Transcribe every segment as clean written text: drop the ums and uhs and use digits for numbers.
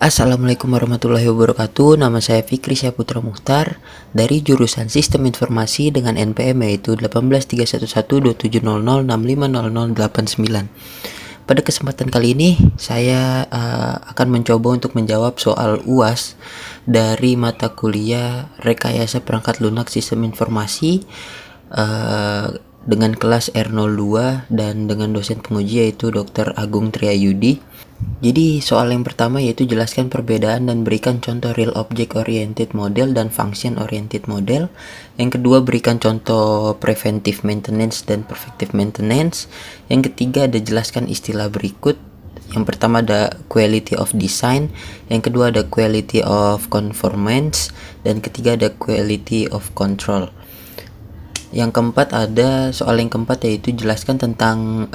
Assalamualaikum warahmatullahi wabarakatuh. Nama saya Fikri Syaputra Mukhtar dari jurusan Sistem Informasi dengan NPM yaitu 183112700650089. Pada kesempatan kali ini saya akan mencoba untuk menjawab soal UAS dari mata kuliah Rekayasa Perangkat Lunak Sistem Informasi dengan kelas R02 dan dengan dosen penguji yaitu Dr. Agung Triayudi. Jadi soal yang pertama yaitu jelaskan perbedaan dan berikan contoh real object oriented model dan function oriented model. Yang kedua berikan contoh preventive maintenance dan perfective maintenance. Yang ketiga ada jelaskan istilah berikut. Yang pertama ada quality of design, yang kedua ada quality of conformance, dan ketiga ada quality of control. Yang keempat ada soal yang keempat yaitu jelaskan tentang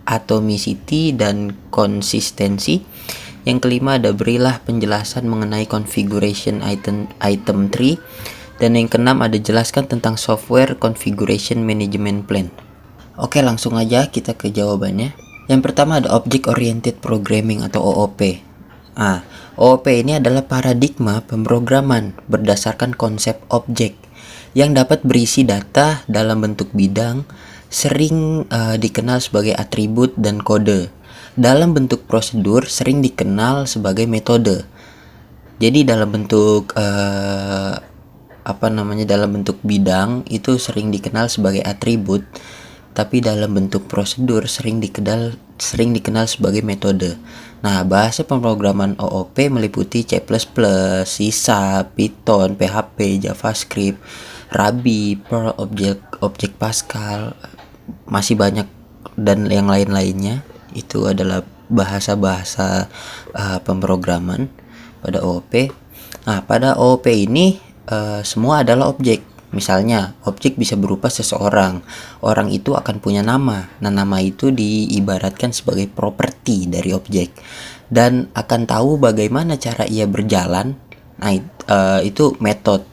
atomicity dan konsistensi. Yang kelima ada berilah penjelasan mengenai configuration item 3. Dan yang keenam ada jelaskan tentang software configuration management plan. Oke, langsung aja kita ke jawabannya. Yang pertama ada object oriented programming atau OOP. OOP ini adalah paradigma pemrograman berdasarkan konsep objek yang dapat berisi data dalam bentuk bidang, sering dikenal sebagai atribut dan kode. Dalam bentuk prosedur sering dikenal sebagai metode. Jadi dalam bentuk dalam bentuk bidang itu sering dikenal sebagai atribut, tapi dalam bentuk prosedur sering dikenal sebagai metode. Nah, bahasa pemrograman OOP meliputi C++, C#, Python, PHP, JavaScript, Ruby, Perl, Object Pascal, masih banyak dan yang lain-lainnya. Itu adalah bahasa-bahasa pemrograman pada OOP. Nah, pada OOP ini semua adalah objek. Misalnya, objek bisa berupa seseorang. Orang itu akan punya nama. Nah, nama itu diibaratkan sebagai properti dari objek dan akan tahu bagaimana cara ia berjalan. Nah, itu metode.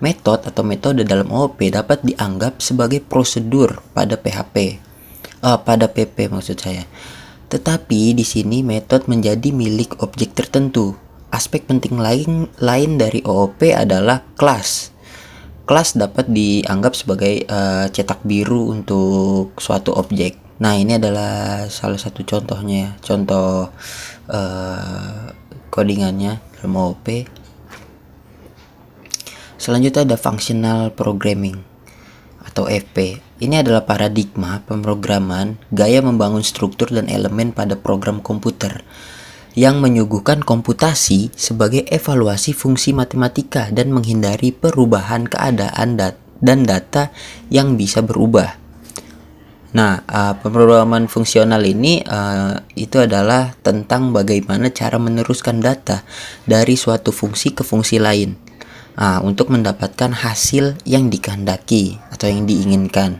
Metode atau metode dalam OOP dapat dianggap sebagai prosedur pada pada PP maksud saya. Tetapi di sini metode menjadi milik objek tertentu. Aspek penting lain dari OOP adalah kelas. Kelas dapat dianggap sebagai cetak biru untuk suatu objek. Nah, ini adalah salah satu contohnya, contoh codingannya dalam OOP. Selanjutnya ada functional programming atau FP. Ini adalah paradigma pemrograman gaya membangun struktur dan elemen pada program komputer yang menyuguhkan komputasi sebagai evaluasi fungsi matematika dan menghindari perubahan keadaan dan data yang bisa berubah. Nah, pemrograman fungsional ini itu adalah tentang bagaimana cara meneruskan data dari suatu fungsi ke fungsi lain untuk mendapatkan hasil yang dikehendaki atau yang diinginkan.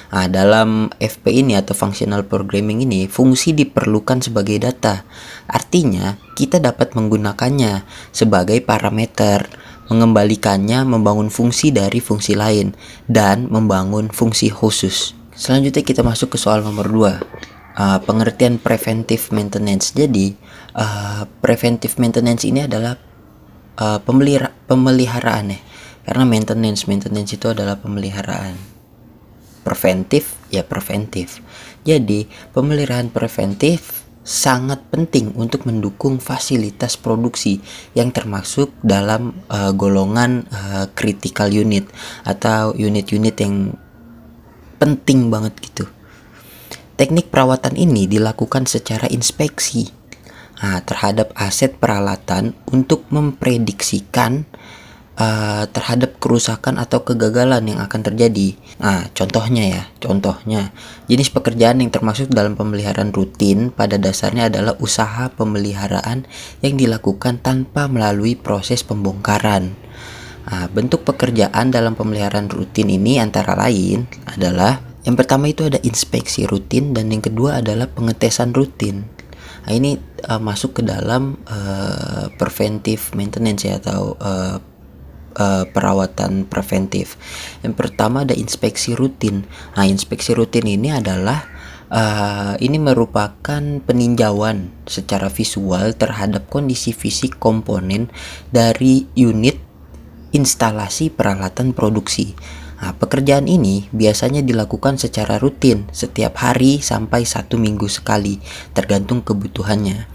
Dalam FP ini atau functional programming ini, fungsi diperlukan sebagai data. Artinya, kita dapat menggunakannya sebagai parameter, mengembalikannya, membangun fungsi dari fungsi lain, dan membangun fungsi khusus. Selanjutnya kita masuk ke soal nomor 2. Pengertian preventive maintenance. Jadi, preventive maintenance ini adalah pemeliharaan ya. Karena maintenance itu adalah pemeliharaan. Preventif. Jadi, pemeliharaan preventif sangat penting untuk mendukung fasilitas produksi yang termasuk dalam golongan critical unit atau unit-unit yang penting banget gitu. Teknik perawatan ini dilakukan secara inspeksi terhadap aset peralatan untuk memprediksikan terhadap kerusakan atau kegagalan yang akan terjadi. Contohnya jenis pekerjaan yang termasuk dalam pemeliharaan rutin pada dasarnya adalah usaha pemeliharaan yang dilakukan tanpa melalui proses pembongkaran. Bentuk pekerjaan dalam pemeliharaan rutin ini antara lain adalah yang pertama itu ada inspeksi rutin dan yang kedua adalah pengetesan rutin. Ini masuk ke dalam preventive maintenance ya, atau perawatan preventif. Yang pertama ada inspeksi rutin. Inspeksi rutin ini adalah Ini merupakan peninjauan secara visual terhadap kondisi fisik komponen dari unit instalasi peralatan produksi. Nah, pekerjaan ini biasanya dilakukan secara rutin setiap hari sampai 1 minggu sekali, tergantung kebutuhannya.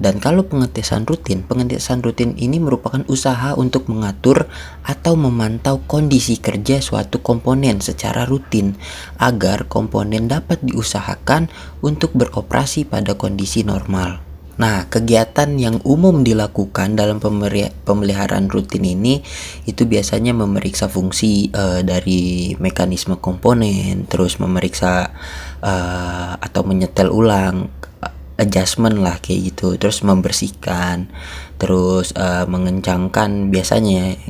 Dan kalau pengetesan rutin ini merupakan usaha untuk mengatur atau memantau kondisi kerja suatu komponen secara rutin agar komponen dapat diusahakan untuk beroperasi pada kondisi normal. Nah, kegiatan yang umum dilakukan dalam pemeliharaan rutin ini itu biasanya memeriksa fungsi dari mekanisme komponen, terus memeriksa atau menyetel ulang, adjustment lah kayak gitu, terus membersihkan, terus mengencangkan, biasanya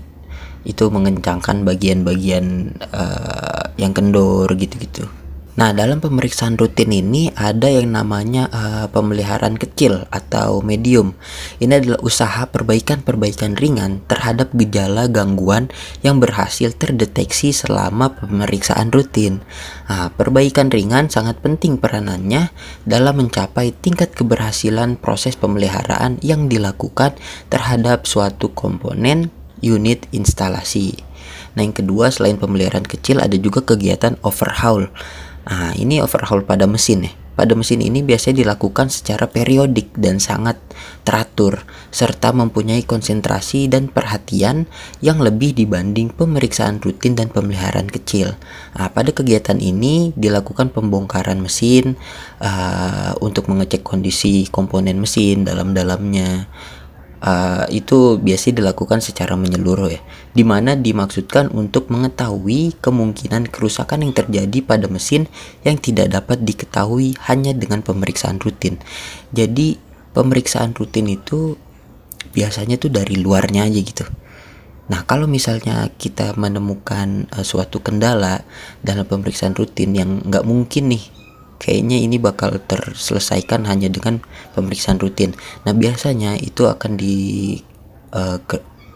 itu mengencangkan bagian-bagian yang kendor gitu-gitu. Nah, dalam pemeriksaan rutin ini ada yang namanya pemeliharaan kecil atau medium. Ini adalah usaha perbaikan-perbaikan ringan terhadap gejala gangguan yang berhasil terdeteksi selama pemeriksaan rutin. Nah, perbaikan ringan sangat penting peranannya dalam mencapai tingkat keberhasilan proses pemeliharaan yang dilakukan terhadap suatu komponen unit instalasi. Nah, yang kedua, selain pemeliharaan kecil ada juga kegiatan overhaul. Nah, ini overhaul pada mesin ya. Pada mesin ini biasanya dilakukan secara periodik dan sangat teratur, serta mempunyai konsentrasi dan perhatian yang lebih dibanding pemeriksaan rutin dan pemeliharaan kecil. Nah, pada kegiatan ini dilakukan pembongkaran mesin untuk mengecek kondisi komponen mesin dalam-dalamnya. Itu biasanya dilakukan secara menyeluruh ya, dimana dimaksudkan untuk mengetahui kemungkinan kerusakan yang terjadi pada mesin yang tidak dapat diketahui hanya dengan pemeriksaan rutin. Jadi pemeriksaan rutin itu biasanya tuh dari luarnya aja gitu. Nah, kalau misalnya kita menemukan suatu kendala dalam pemeriksaan rutin yang nggak mungkin nih, kayaknya ini bakal terselesaikan hanya dengan pemeriksaan rutin. Nah, biasanya itu akan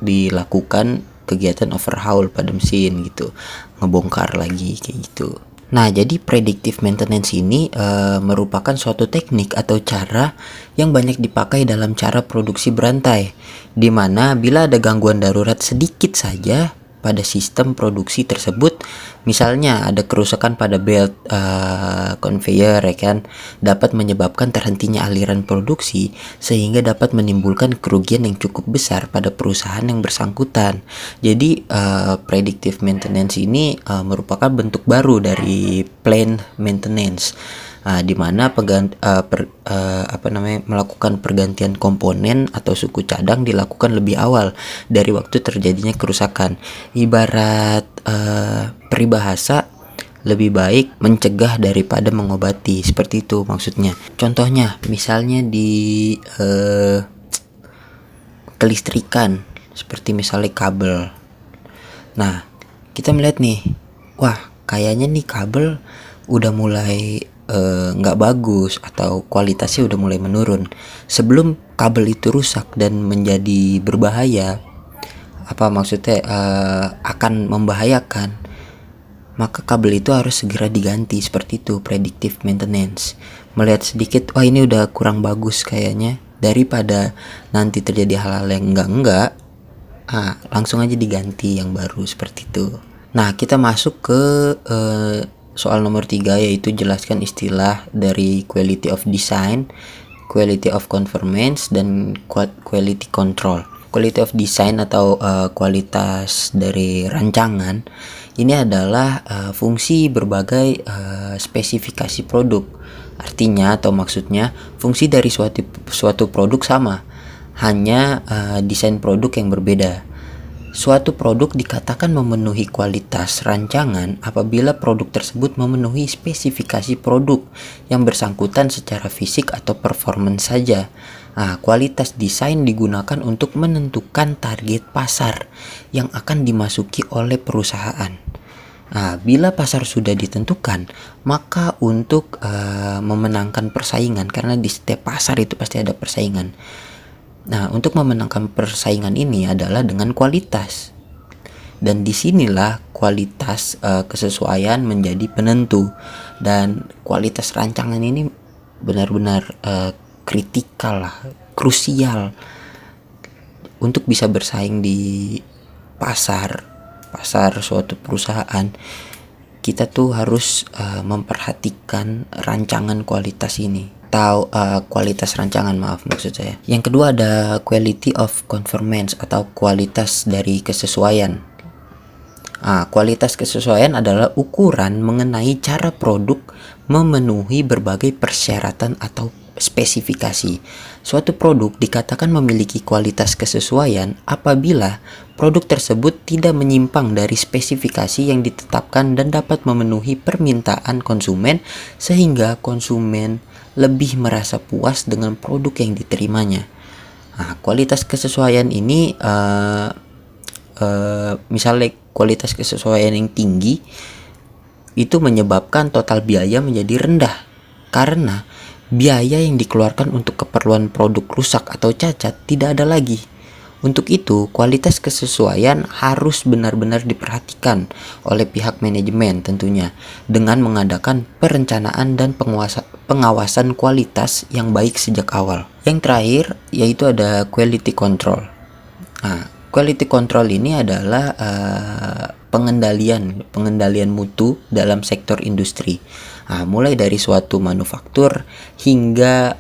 dilakukan kegiatan overhaul pada mesin gitu, ngebongkar lagi kayak gitu. Nah, jadi predictive maintenance ini merupakan suatu teknik atau cara yang banyak dipakai dalam cara produksi berantai, di mana bila ada gangguan darurat sedikit saja pada sistem produksi tersebut, misalnya ada kerusakan pada belt conveyor ya kan, dapat menyebabkan terhentinya aliran produksi sehingga dapat menimbulkan kerugian yang cukup besar pada perusahaan yang bersangkutan. Jadi predictive maintenance ini merupakan bentuk baru dari planned maintenance. Di mana melakukan pergantian komponen atau suku cadang dilakukan lebih awal dari waktu terjadinya kerusakan. Ibarat peribahasa, lebih baik mencegah daripada mengobati, seperti itu maksudnya. Contohnya misalnya di kelistrikan, seperti misalnya kabel. Nah, kita melihat nih, wah kayaknya nih kabel udah mulai nggak bagus atau kualitasnya udah mulai menurun. Sebelum kabel itu rusak dan menjadi berbahaya, maksudnya akan membahayakan, maka kabel itu harus segera diganti. Seperti itu predictive maintenance. Melihat sedikit, wah ini udah kurang bagus kayaknya, daripada nanti terjadi hal-hal yang enggak, langsung aja diganti yang baru, seperti itu. Nah, kita masuk ke soal nomor 3, yaitu jelaskan istilah dari quality of design, quality of conformance, dan quality control. Quality of design atau kualitas dari rancangan ini adalah fungsi berbagai spesifikasi produk. Artinya atau maksudnya fungsi dari suatu produk sama, hanya desain produk yang berbeda. Suatu produk dikatakan memenuhi kualitas rancangan apabila produk tersebut memenuhi spesifikasi produk yang bersangkutan secara fisik atau performance saja. Kualitas desain digunakan untuk menentukan target pasar yang akan dimasuki oleh perusahaan. Bila pasar sudah ditentukan, maka untuk memenangkan persaingan, karena di setiap pasar itu pasti ada persaingan. Nah, untuk memenangkan persaingan ini adalah dengan kualitas. Dan disinilah kualitas kesesuaian menjadi penentu. Dan kualitas rancangan ini benar-benar kritikal lah, krusial untuk bisa bersaing di pasar suatu perusahaan. Kita tuh harus memperhatikan rancangan kualitas ini, atau kualitas rancangan, maaf maksud saya. Yang kedua ada quality of conformance atau kualitas dari kesesuaian. Kualitas kesesuaian adalah ukuran mengenai cara produk memenuhi berbagai persyaratan atau spesifikasi. Suatu produk dikatakan memiliki kualitas kesesuaian apabila produk tersebut tidak menyimpang dari spesifikasi yang ditetapkan dan dapat memenuhi permintaan konsumen sehingga konsumen lebih merasa puas dengan produk yang diterimanya. Kualitas kesesuaian ini misalnya kualitas kesesuaian yang tinggi itu menyebabkan total biaya menjadi rendah karena biaya yang dikeluarkan untuk keperluan produk rusak atau cacat tidak ada lagi. Untuk itu, kualitas kesesuaian harus benar-benar diperhatikan oleh pihak manajemen tentunya dengan mengadakan perencanaan dan pengawasan kualitas yang baik sejak awal. Yang terakhir yaitu ada quality control. Quality control ini adalah pengendalian mutu dalam sektor industri. Mulai dari suatu manufaktur hingga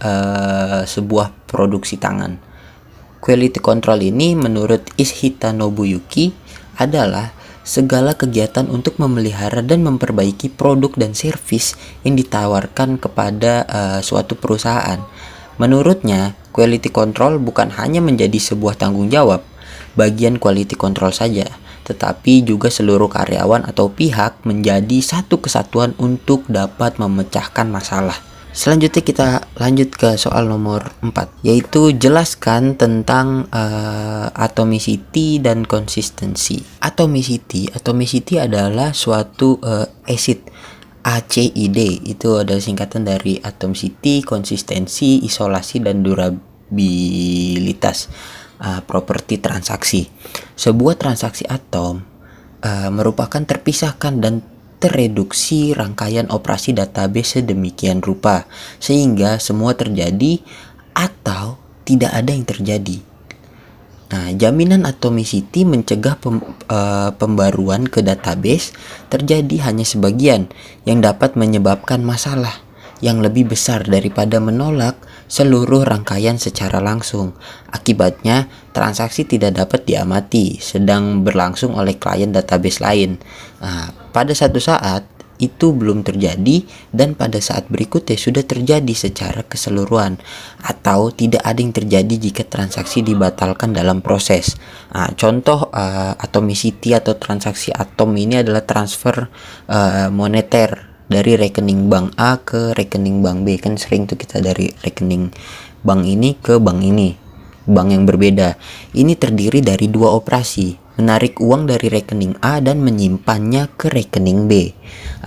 sebuah produksi tangan. Quality control ini menurut Ishita Nobuyuki adalah segala kegiatan untuk memelihara dan memperbaiki produk dan servis yang ditawarkan kepada suatu perusahaan. Menurutnya, quality control bukan hanya menjadi sebuah tanggung jawab bagian quality control saja, tetapi juga seluruh karyawan atau pihak menjadi satu kesatuan untuk dapat memecahkan masalah. Selanjutnya kita lanjut ke soal nomor 4, yaitu jelaskan tentang atomicity dan konsistensi. Atomicity adalah suatu acid, ACID, itu ada singkatan dari atomicity, konsistensi, isolasi, dan durabilitas. Properti transaksi. Sebuah transaksi atom merupakan terpisahkan dan tereduksi rangkaian operasi database sedemikian rupa sehingga semua terjadi atau tidak ada yang terjadi. Jaminan atomicity mencegah pembaruan ke database terjadi hanya sebagian yang dapat menyebabkan masalah yang lebih besar daripada menolak seluruh rangkaian secara langsung. Akibatnya, transaksi tidak dapat diamati sedang berlangsung oleh klien database lain. Pada satu saat itu belum terjadi dan pada saat berikutnya sudah terjadi secara keseluruhan, atau tidak ada yang terjadi jika transaksi dibatalkan dalam proses. Contoh atomicity atau transaksi atom ini adalah transfer moneter dari rekening bank A ke rekening bank B. Kan sering tuh kita dari rekening bank ini ke bank ini, bank yang berbeda. Ini terdiri dari dua operasi, menarik uang dari rekening A dan menyimpannya ke rekening B.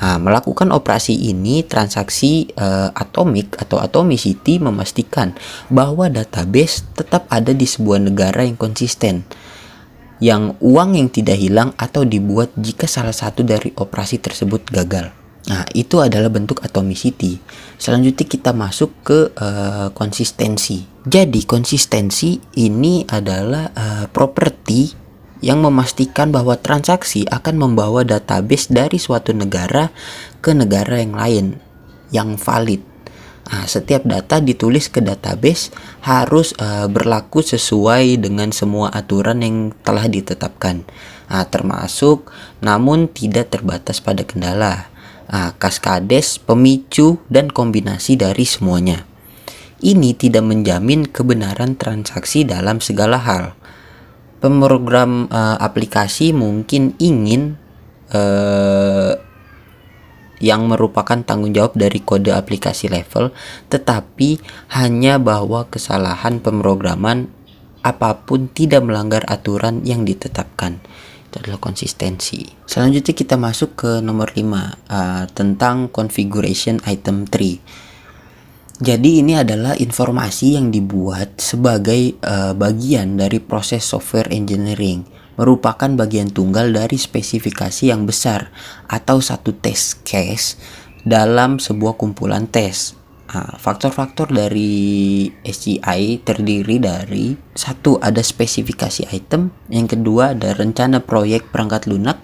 Melakukan operasi ini, transaksi atomik atau atomicity memastikan bahwa database tetap ada di sebuah negara yang konsisten, yang uang yang tidak hilang atau dibuat jika salah satu dari operasi tersebut gagal. Itu adalah bentuk atomicity. Selanjutnya kita masuk ke konsistensi. Jadi konsistensi ini adalah properti yang memastikan bahwa transaksi akan membawa database dari suatu negara ke negara yang lain yang valid. Setiap data ditulis ke database harus berlaku sesuai dengan semua aturan yang telah ditetapkan, termasuk namun tidak terbatas pada kendala, kaskades, pemicu, dan kombinasi dari semuanya. Ini tidak menjamin kebenaran transaksi dalam segala hal. Pemrogram aplikasi mungkin ingin yang merupakan tanggung jawab dari kode aplikasi level, tetapi hanya bahwa kesalahan pemrograman apapun tidak melanggar aturan yang ditetapkan. Itu adalah konsistensi. Selanjutnya kita masuk ke nomor 5, tentang configuration item tree. Jadi ini adalah informasi yang dibuat sebagai bagian dari proses software engineering, merupakan bagian tunggal dari spesifikasi yang besar atau satu test case dalam sebuah kumpulan tes. Faktor-faktor dari SGI terdiri dari satu, ada spesifikasi item, yang kedua ada rencana proyek perangkat lunak,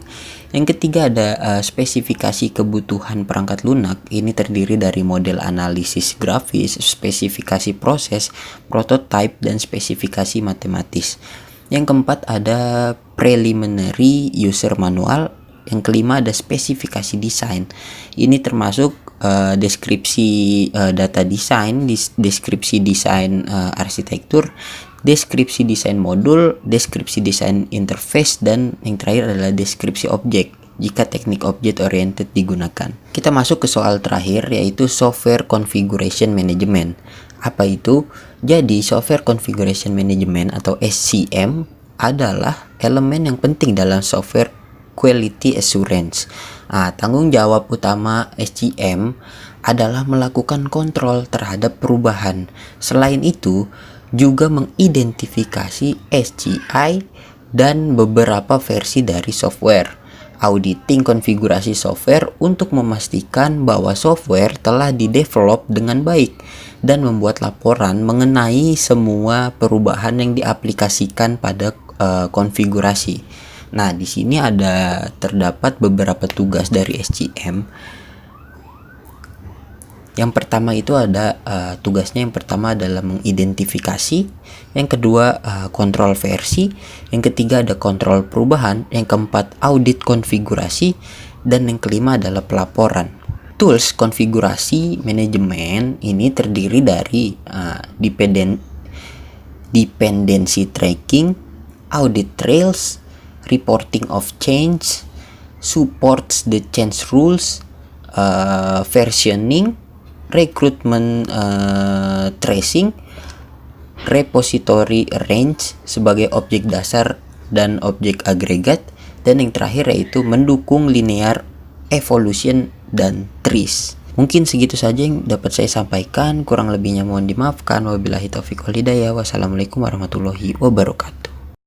yang ketiga ada spesifikasi kebutuhan perangkat lunak. Ini terdiri dari model analisis grafis, spesifikasi proses, prototype, dan spesifikasi matematis. Yang keempat ada preliminary user manual. Yang kelima ada spesifikasi desain. Ini termasuk deskripsi data desain, deskripsi desain arsitektur, deskripsi desain modul, deskripsi desain interface, dan yang terakhir adalah deskripsi objek jika teknik object oriented digunakan. Kita masuk ke soal terakhir, yaitu software configuration management. Apa itu? Jadi software configuration management atau SCM adalah elemen yang penting dalam software quality assurance. Tanggung jawab utama SCM adalah melakukan kontrol terhadap perubahan. Selain itu, juga mengidentifikasi SGI dan beberapa versi dari software. Auditing konfigurasi software untuk memastikan bahwa software telah didevelop dengan baik dan membuat laporan mengenai semua perubahan yang diaplikasikan pada konfigurasi. Nah, di sini terdapat beberapa tugas dari SCM. Yang pertama itu ada tugasnya yang pertama adalah mengidentifikasi, yang kedua kontrol versi, yang ketiga ada kontrol perubahan, yang keempat audit konfigurasi, dan yang kelima adalah pelaporan. Tools konfigurasi manajemen ini terdiri dari dependency tracking, audit trails, reporting of change, supports the change rules, versioning, recruitment tracing, repository range sebagai objek dasar dan objek agregat, dan yang terakhir yaitu mendukung linear evolution dan trees. Mungkin segitu saja yang dapat saya sampaikan, kurang lebihnya mohon dimaafkan. Wabillahi taufiq wal hidayah. Wassalamualaikum warahmatullahi wabarakatuh.